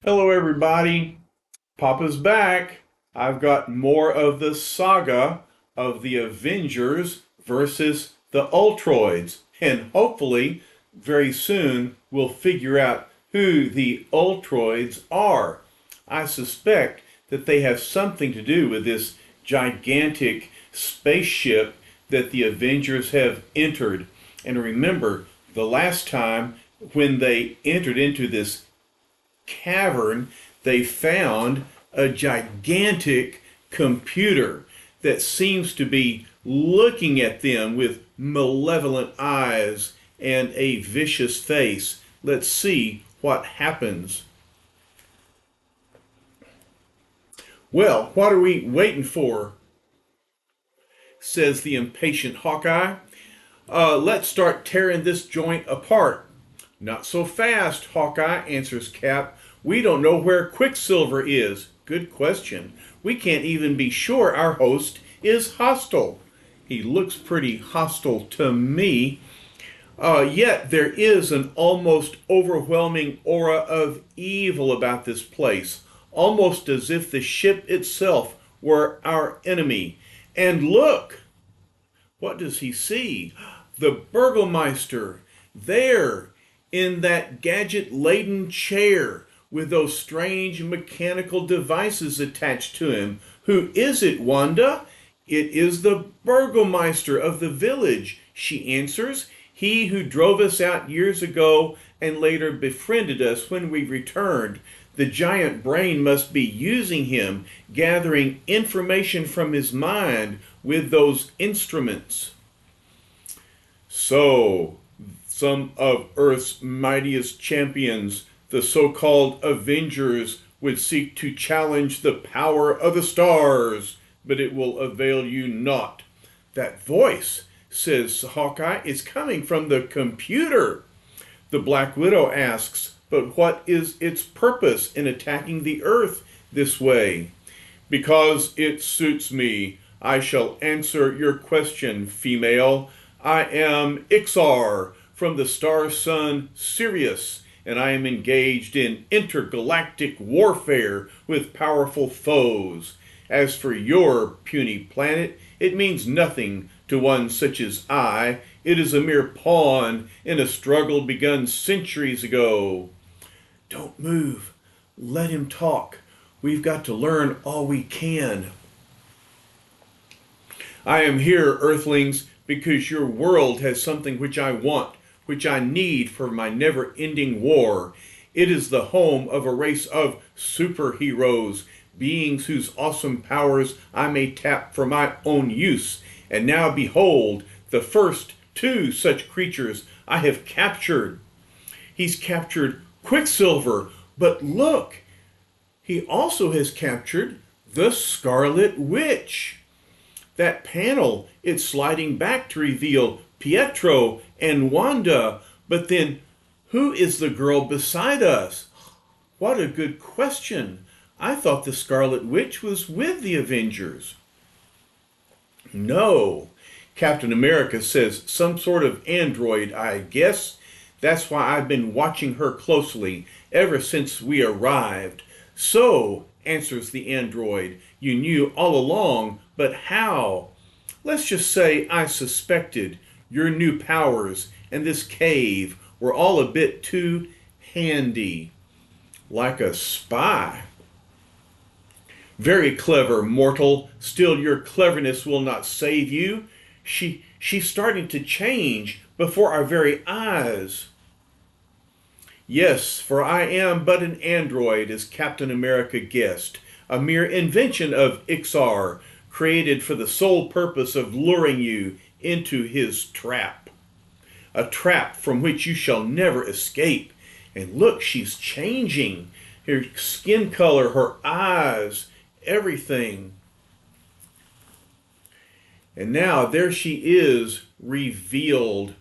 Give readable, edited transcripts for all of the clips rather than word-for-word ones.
Hello, everybody. Papa's back. I've got more of the saga of the Avengers versus the Ultroids. And hopefully, very soon, we'll figure out who the Ultroids are. I suspect that they have something to do with this gigantic spaceship that the Avengers have entered. And remember, the last time when they entered into this cavern, they found a gigantic computer that seems to be looking at them with malevolent eyes and a vicious face. Let's see what happens. Well, what are we waiting for? Says the impatient Hawkeye. Let's start tearing this joint apart. Not so fast, Hawkeye, answers Cap. We don't know where Quicksilver is. Good question. We can't even be sure our host is hostile. He looks pretty hostile to me. Yet there is an almost overwhelming aura of evil about this place, almost as if the ship itself were our enemy. And look! What does he see? The Burgomeister, there, in that gadget-laden chair with those strange mechanical devices attached to him. Who is it, Wanda? It is the Burgomeister of the village, she answers. He who drove us out years ago and later befriended us when we returned. The giant brain must be using him, gathering information from his mind with those instruments. So, some of Earth's mightiest champions, the so-called Avengers, would seek to challenge the power of the stars, but it will avail you not. That voice, says Hawkeye, is coming from the computer. The Black Widow asks, but what is its purpose in attacking the Earth this way? Because it suits me. I shall answer your question, female. I am Ixar from the star sun Sirius, and I am engaged in intergalactic warfare with powerful foes. As for your puny planet, it means nothing to one such as I. It is a mere pawn in a struggle begun centuries ago. Don't move. Let him talk. We've got to learn all we can. I am here, Earthlings, because your world has something which I want, which I need for my never-ending war. It is the home of a race of superheroes, beings whose awesome powers I may tap for my own use. And now behold, the first two such creatures I have captured. He's captured Quicksilver, but look, he also has captured the Scarlet Witch. That panel, it's sliding back to reveal Pietro and Wanda. But then, who is the girl beside us? What a good question. I thought the Scarlet Witch was with the Avengers. No. Captain America says some sort of android, I guess. That's why I've been watching her closely ever since we arrived. So, answers the android, you knew all along, but how? Let's just say I suspected your new powers and this cave were all a bit too handy. Like a spy. Very clever, mortal. Still, your cleverness will not save you. She's starting to change before our very eyes. Yes, for I am but an android, as Captain America guessed, a mere invention of Ixar, created for the sole purpose of luring you into his trap. A trap from which you shall never escape. And look, she's changing. Her skin color, her eyes, everything. And now there she is, revealed.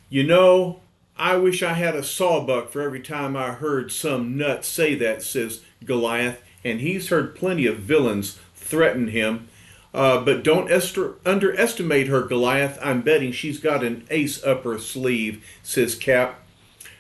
You know, I wish I had a sawbuck for every time I heard some nut say that, says Goliath, and he's heard plenty of villains threaten him. But don't underestimate her, Goliath. I'm betting she's got an ace up her sleeve, says Cap.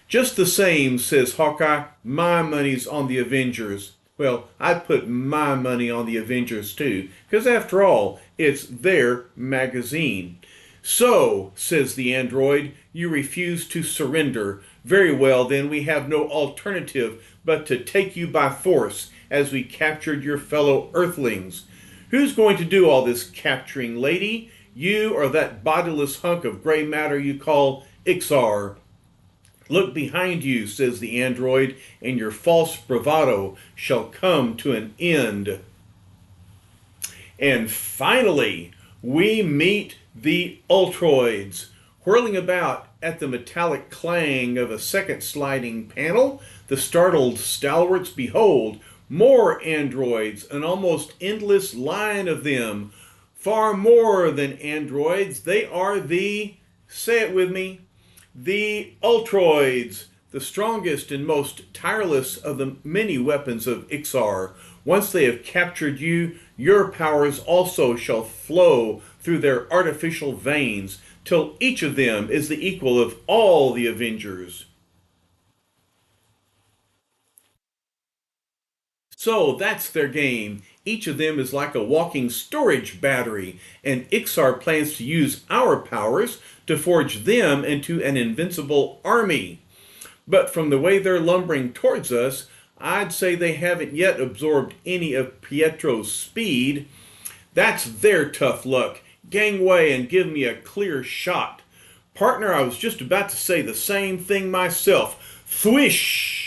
Just the same, says Hawkeye, my money's on the Avengers. Well, I'd put my money on the Avengers too, because after all, it's their magazine. So, says the android, you refuse to surrender. Very well, then we have no alternative but to take you by force, as we captured your fellow Earthlings. Who's going to do all this capturing, lady? You or that bodiless hunk of gray matter you call Ixar? Look behind you, says the android, and your false bravado shall come to an end. And finally, we meet the Ultroids. Whirling about at the metallic clang of a second sliding panel, the startled stalwarts behold more androids, an almost endless line of them. Far more than androids, they are say it with me, the Ultroids, the strongest and most tireless of the many weapons of Ixar. Once they have captured you, your powers also shall flow through their artificial veins, till each of them is the equal of all the Avengers. So that's their game. Each of them is like a walking storage battery, and Ixar plans to use our powers to forge them into an invincible army. But from the way they're lumbering towards us, I'd say they haven't yet absorbed any of Pietro's speed. That's their tough luck. Gangway and give me a clear shot. Partner, I was just about to say the same thing myself. Thwish!